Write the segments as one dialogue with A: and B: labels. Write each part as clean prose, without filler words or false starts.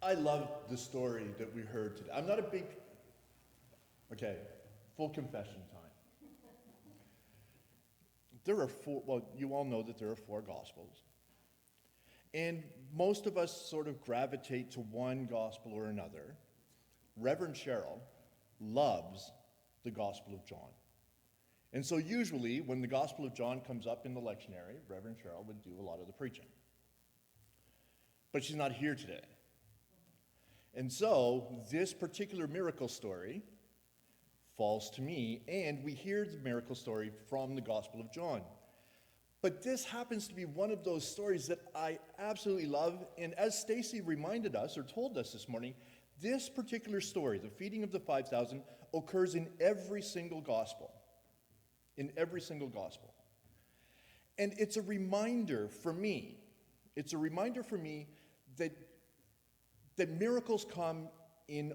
A: I love the story that we heard today. I'm not a big, okay, full confession time. There are four, well, you all know that there are four Gospels. And most of us sort of gravitate to one Gospel or another. Reverend Cheryl loves the Gospel of John. And so usually when the Gospel of John comes up in the lectionary, Reverend Cheryl would do a lot of the preaching. But she's not here today. And so this particular miracle story falls to me, and we hear the miracle story from the Gospel of John. But this happens to be one of those stories that I absolutely love, and as Stacy reminded us, or told us this morning, this particular story, the feeding of the 5,000, occurs in every single Gospel. In every single Gospel. And it's a reminder for me, that miracles come in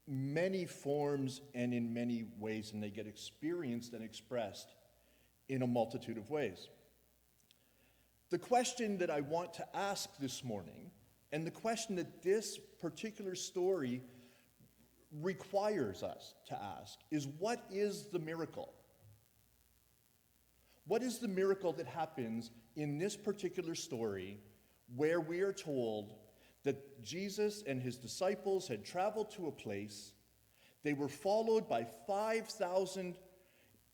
A: many forms and in many ways, and they get experienced and expressed in a multitude of ways. The question that I want to ask this morning, and the question that this particular story requires us to ask, is what is the miracle? What is the miracle that happens in this particular story where we are told that Jesus and his disciples had traveled to a place, they were followed by 5,000,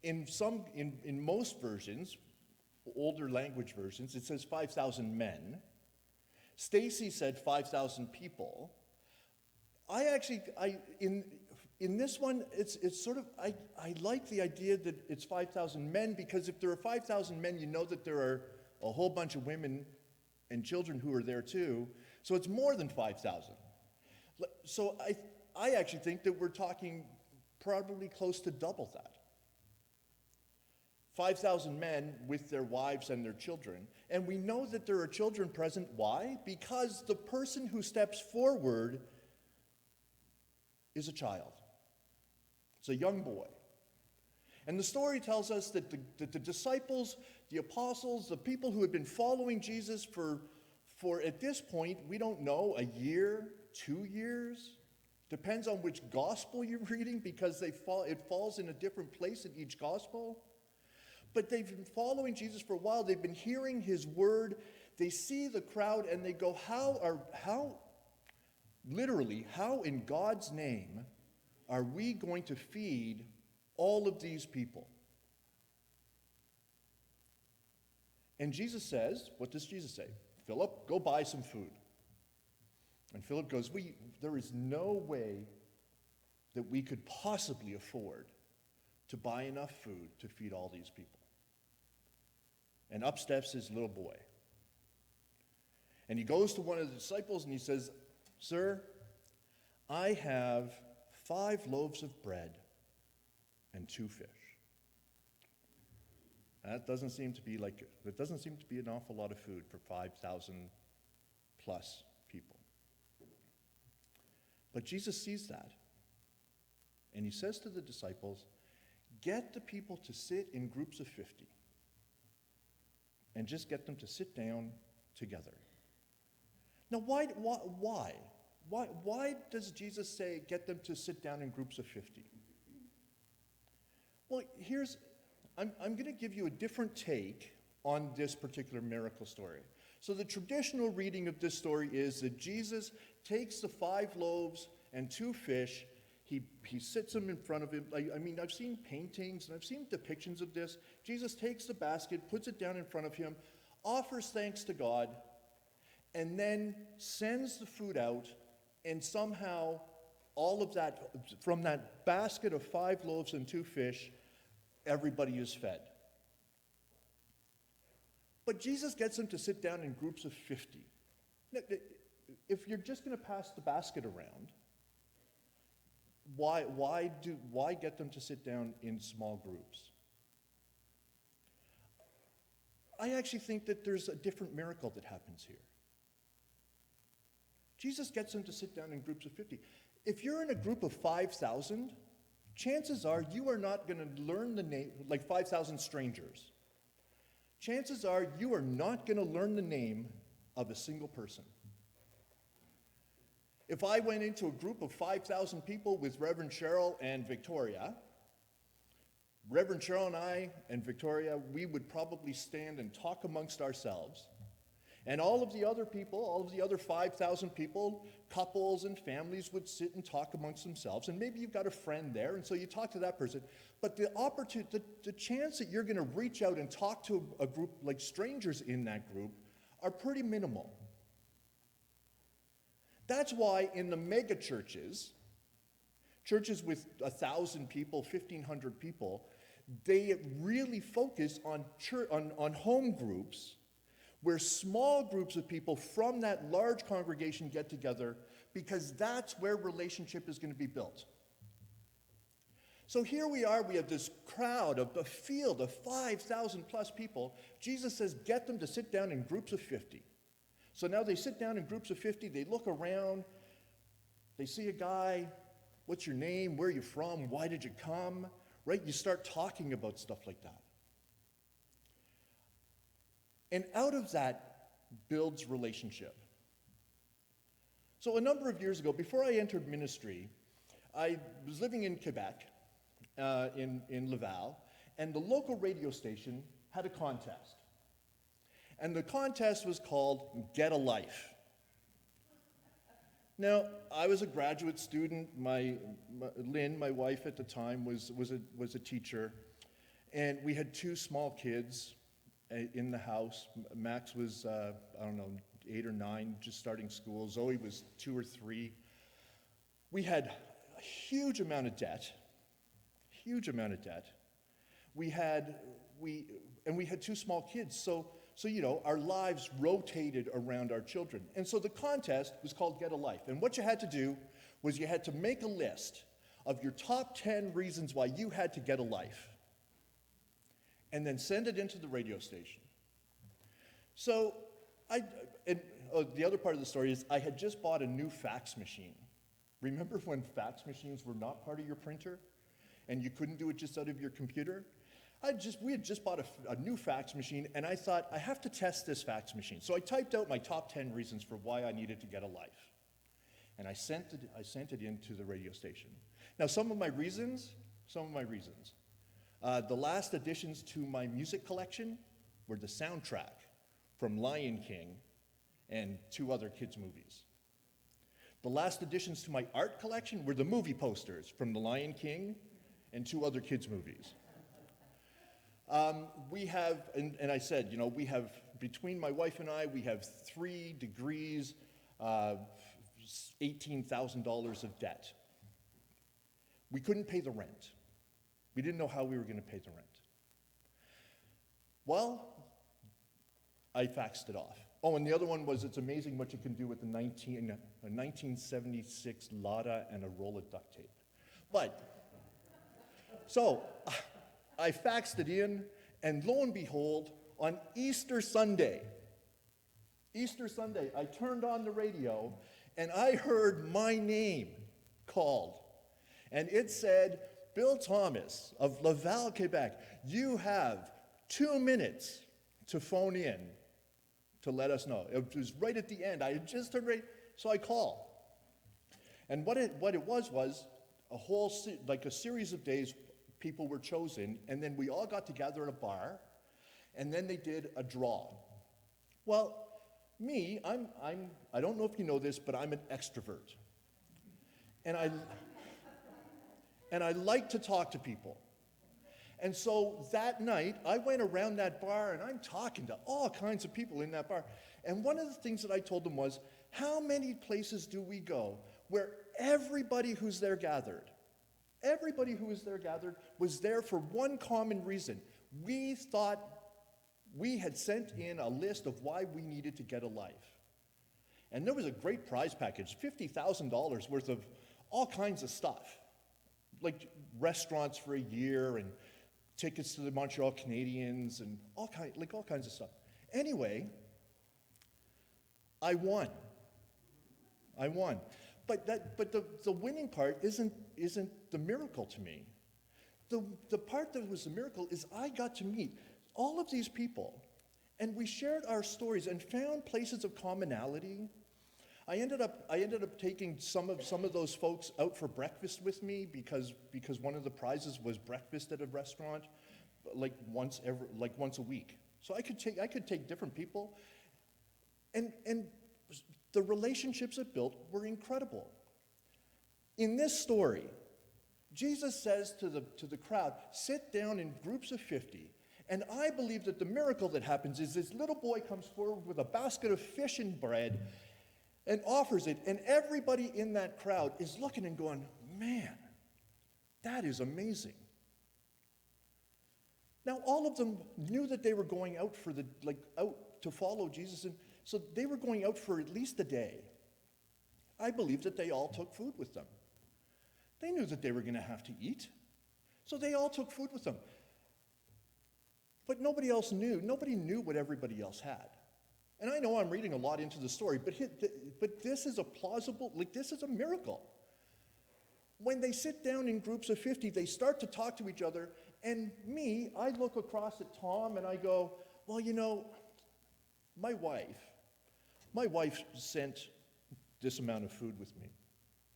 A: in most versions, older language versions, it says 5,000 men. Stacy said 5,000 people. In this one, it's sort of, I like the idea that it's 5,000 men, because if there are 5,000 men, you know that there are a whole bunch of women and children who are there too. So it's more than 5,000. So I actually think that we're talking probably close to double that. 5,000 men with their wives and their children. And we know that there are children present. Why? Because the person who steps forward is a child. It's a young boy. And the story tells us that the disciples, the apostles, the people who had been following Jesus for at this point, we don't know, a year, 2 years, depends on which gospel you're reading, because it falls in a different place in each gospel. But they've been following Jesus for a while. They've been hearing his word. They see the crowd and they go, how in God's name are we going to feed all of these people? And Jesus says, what does Jesus say? Philip, go buy some food. And Philip goes, there is no way that we could possibly afford to buy enough food to feed all these people. And up steps his little boy. And he goes to one of the disciples and he says, Sir, I have 5 loaves of bread and 2 fish. That doesn't seem to be an awful lot of food for 5,000 plus people. But Jesus sees that, and he says to the disciples, get the people to sit in groups of 50, and just get them to sit down together. Now, why does Jesus say get them to sit down in groups of 50? Well, I'm going to give you a different take on this particular miracle story. So the traditional reading of this story is that Jesus takes the 5 loaves and 2 fish, he sits them in front of him. I've seen paintings and I've seen depictions of this. Jesus takes the basket, puts it down in front of him, offers thanks to God, and then sends the food out, and somehow all of that, from that basket of 5 loaves and 2 fish, everybody is fed. But Jesus gets them to sit down in groups of 50. Now, if you're just going to pass the basket around, why get them to sit down in small groups? I actually think that there's a different miracle that happens here. Jesus gets them to sit down in groups of 50. If you're in a group of 5,000, chances are you are not going to learn the name, like 5,000 strangers. Chances are you are not going to learn the name of a single person. If I went into a group of 5,000 people with Reverend Cheryl and Victoria, Reverend Cheryl and I and Victoria, we would probably stand and talk amongst ourselves. And all of the other people, all of the other 5,000 people, couples and families would sit and talk amongst themselves. And maybe you've got a friend there, and so you talk to that person. But the chance that you're going to reach out and talk to a group like strangers in that group are pretty minimal. That's why in the mega churches, churches with 1,000 people, 1,500 people, they really focus on home groups where small groups of people from that large congregation get together, because that's where relationship is going to be built. So here we are, we have this crowd of a field of 5,000 plus people. Jesus says, get them to sit down in groups of 50. So now they sit down in groups of 50, they look around, they see a guy, what's your name, where are you from, why did you come, right? You start talking about stuff like that. And out of that builds relationship. So a number of years ago, before I entered ministry, I was living in Quebec, in Laval, and the local radio station had a contest. And the contest was called Get a Life. Now, I was a graduate student. Lynn, my wife at the time, was a teacher, and we had two small kids in the house. Max was, 8 or 9, just starting school. Zoe was 2 or 3. We had a huge amount of debt. We had two small kids, so our lives rotated around our children. And so the contest was called Get a Life. And what you had to do was you had to make a list of your top 10 reasons why you had to get a life, and then send it into the radio station. So the other part of the story is I had just bought a new fax machine. Remember when fax machines were not part of your printer and you couldn't do it just out of your computer? We had just bought a new fax machine, and I thought, I have to test this fax machine. So I typed out my top 10 reasons for why I needed to get a life. And I sent it into the radio station. Now, some of my reasons, the last additions to my music collection were the soundtrack from Lion King and 2 other kids' movies. The last additions to my art collection were the movie posters from the Lion King and 2 other kids' movies. We have, and I said, we have, between my wife and I, we have 3 degrees, $18,000 of debt. We couldn't pay the rent. We didn't know how we were going to pay the rent. Well, I faxed it off. Oh, and the other one was, it's amazing what you can do with a 1976 Lada and a roll of duct tape. So I faxed it in, and lo and behold, on Easter Sunday, I turned on the radio, and I heard my name called. And it said, Bill Thomas of Laval, Quebec, you have 2 minutes to phone in to let us know. It was right at the end. I had just heard, so I called. And what it was a whole, a series of days, people were chosen, and then we all got together at a bar, and then they did a draw. Well, me, I don't know if you know this, but I'm an extrovert. And I like to talk to people. And so that night, I went around that bar, and I'm talking to all kinds of people in that bar. And one of the things that I told them was, how many places do we go where everybody who's there gathered was there for one common reason? We thought we had sent in a list of why we needed to get a life. And there was a great prize package, $50,000 worth of all kinds of stuff, like restaurants for a year and tickets to the Montreal Canadiens and all kinds of stuff. Anyway, I won. But the winning part isn't the miracle to me. The part that was the miracle is I got to meet all of these people, and we shared our stories and found places of commonality. I ended up taking some of those folks out for breakfast with me because one of the prizes was breakfast at a restaurant, like once a week. So I could take different people, and the relationships it built were incredible. In this story, Jesus says to the crowd, sit down in groups of 50. And I believe that the miracle that happens is this little boy comes forward with a basket of fish and bread and offers it. And everybody in that crowd is looking and going, man, that is amazing. Now, all of them knew that they were going out out to follow Jesus. And so they were going out for at least a day. I believe that they all took food with them. They knew that they were going to have to eat. So they all took food with them. But nobody else knew. Nobody knew what everybody else had. And I know I'm reading a lot into the story, but this is a plausible, this is a miracle. When they sit down in groups of 50, they start to talk to each other, and I look across at Tom and I go, well, my wife sent this amount of food with me.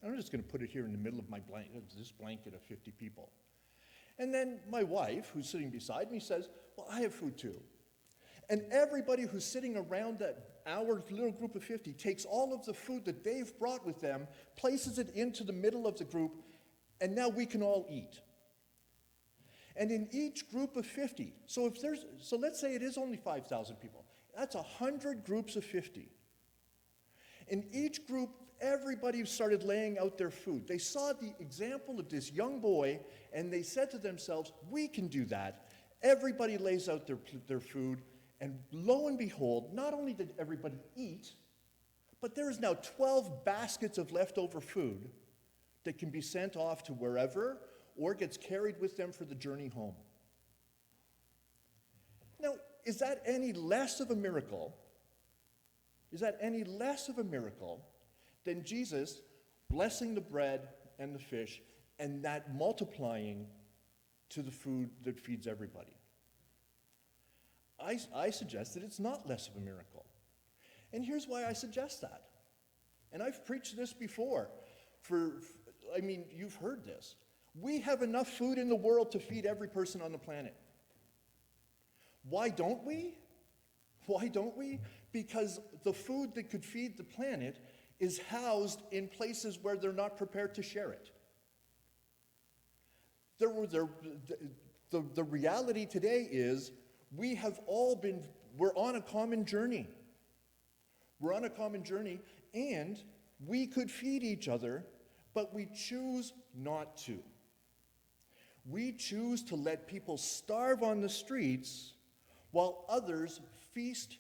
A: I'm just going to put it here in the middle of this blanket of 50 people. And then my wife, who's sitting beside me, says, well, I have food too. And everybody who's sitting around our little group of 50 takes all of the food that they've brought with them, places it into the middle of the group, and now we can all eat. And in each group of 50, so let's say it is only 5,000 people, that's 100 groups of 50. In each group, everybody started laying out their food. They saw the example of this young boy, and they said to themselves, we can do that. Everybody lays out their food, and lo and behold, not only did everybody eat, but there is now 12 baskets of leftover food that can be sent off to wherever or gets carried with them for the journey home. Now, is that any less of a miracle? Is that any less of a miracle than Jesus blessing the bread and the fish and that multiplying to the food that feeds everybody? I suggest that it's not less of a miracle. And here's why I suggest that. And I've preached this before. You've heard this. We have enough food in the world to feed every person on the planet. Why don't we? Why don't we? Because the food that could feed the planet is housed in places where they're not prepared to share it. The reality today is we're on a common journey. We're on a common journey, and we could feed each other, but we choose not to. We choose to let people starve on the streets while others feast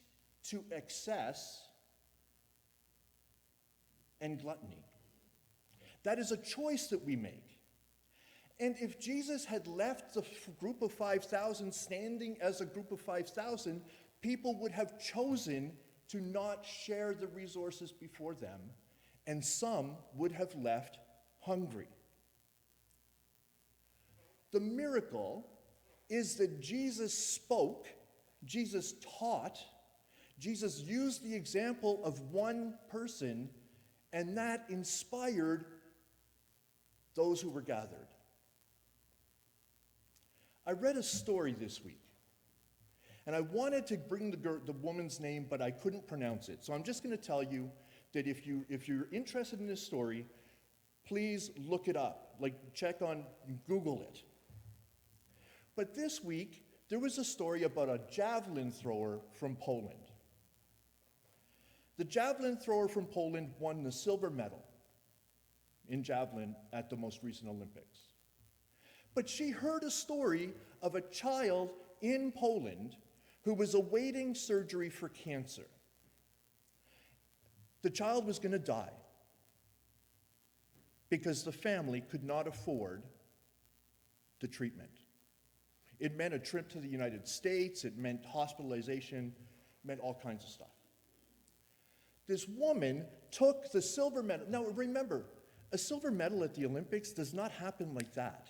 A: to excess and gluttony. That is a choice that we make. And if Jesus had left the group of 5,000 standing as a group of 5,000, people would have chosen to not share the resources before them, and some would have left hungry. The miracle is that Jesus spoke, Jesus taught, Jesus used the example of one person, and that inspired those who were gathered. I read a story this week, and I wanted to bring the woman's name, but I couldn't pronounce it. So I'm just going to tell you that if you're interested in this story, please look it up. Google it. But this week, there was a story about a javelin thrower from Poland. The javelin thrower from Poland won the silver medal in javelin at the most recent Olympics. But she heard a story of a child in Poland who was awaiting surgery for cancer. The child was going to die because the family could not afford the treatment. It meant a trip to the United States, it meant hospitalization, it meant all kinds of stuff. This woman took the silver medal. Now remember, a silver medal at the Olympics does not happen like that.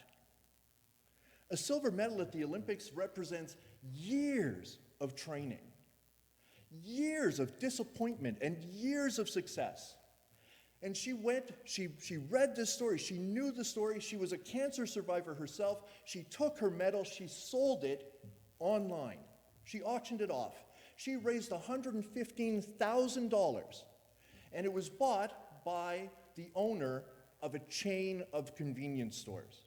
A: A silver medal at the Olympics represents years of training, years of disappointment, and years of success. And she read this story. She knew the story. She was a cancer survivor herself. She took her medal. She sold it online. She auctioned it off. She raised $115,000. And it was bought by the owner of a chain of convenience stores.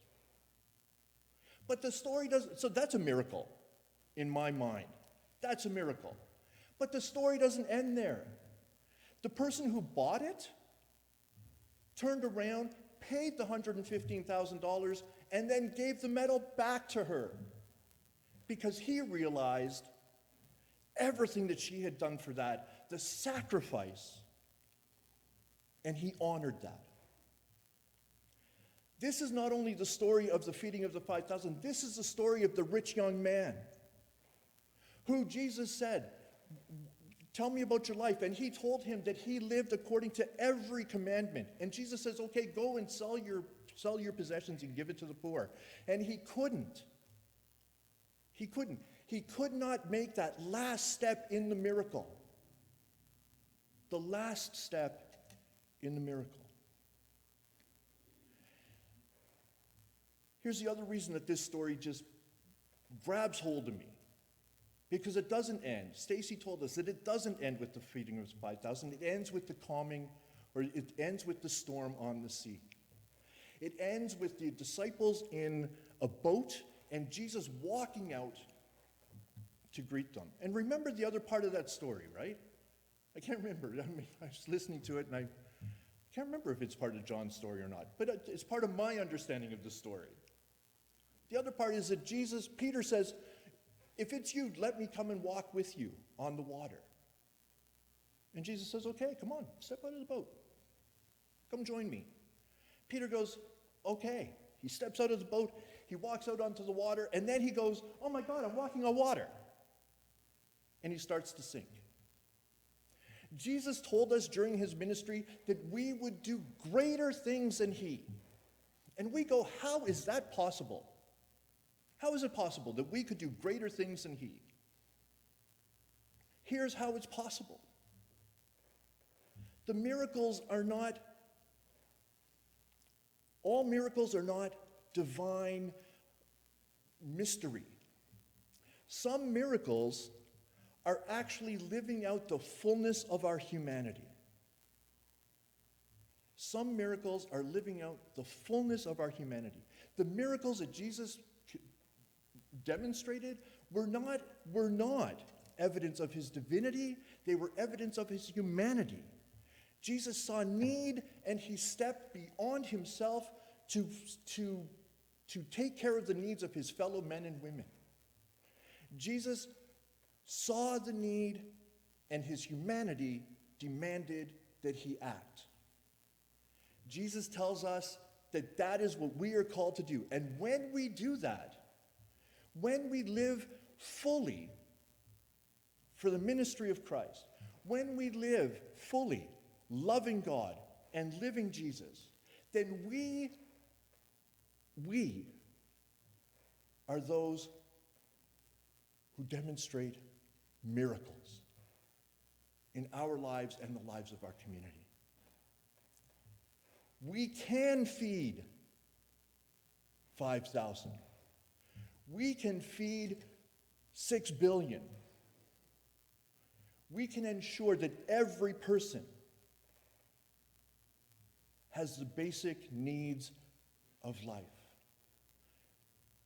A: But the story doesn't, so that's a miracle in my mind. That's a miracle. But the story doesn't end there. The person who bought it turned around, paid the $115,000, and then gave the medal back to her because he realized everything that she had done for that, the sacrifice, and he honored that. This is not only the story of the feeding of the 5,000, this is the story of the rich young man who Jesus said, tell me about your life. And he told him that he lived according to every commandment. And Jesus says, okay, go and sell your possessions and give it to the poor. And he couldn't. He couldn't. He could not make that last step in the miracle. The last step in the miracle. Here's the other reason that this story just grabs hold of me. Because it doesn't end. Stacy told us that it doesn't end with the feeding of the 5,000. It ends with the calming, or it ends with the storm on the sea. It ends with the disciples in a boat and Jesus walking out to greet them. And remember the other part of that story, right? I can't remember. I was listening to it and I can't remember if it's part of John's story or not. But it's part of my understanding of the story. The other part is that Peter says, if it's you, let me come and walk with you on the water. And Jesus says, okay, come on, step out of the boat. Come join me. Peter goes, okay. He steps out of the boat, he walks out onto the water, and then he goes, oh my God, I'm walking on water. And he starts to sink. Jesus told us during his ministry that we would do greater things than he. And we go, how is that possible? How is it possible that we could do greater things than he? Here's how it's possible. The miracles are not, all miracles are not divine mystery. Some miracles are actually living out the fullness of our humanity. Some miracles are living out the fullness of our humanity. The miracles that Jesus demonstrated were not evidence of his divinity, they were evidence of his humanity. Jesus saw need and he stepped beyond himself to take care of the needs of his fellow men and women. Jesus saw the need and his humanity demanded that he act. Jesus tells us that that is what we are called to do. And when we do that, when we live fully for the ministry of Christ, when we live fully loving God and living Jesus, then we are those who demonstrate miracles in our lives and the lives of our community. We can feed 5,000. We can feed 6 billion. We can ensure that every person has the basic needs of life.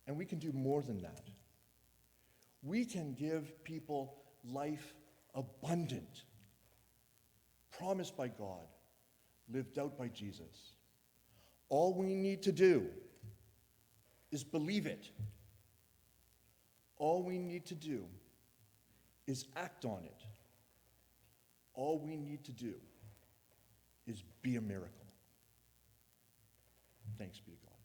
A: And we can do more than that. We can give people life abundant, promised by God, lived out by Jesus. All we need to do is believe it. All we need to do is act on it. All we need to do is be a miracle. Thanks be to God.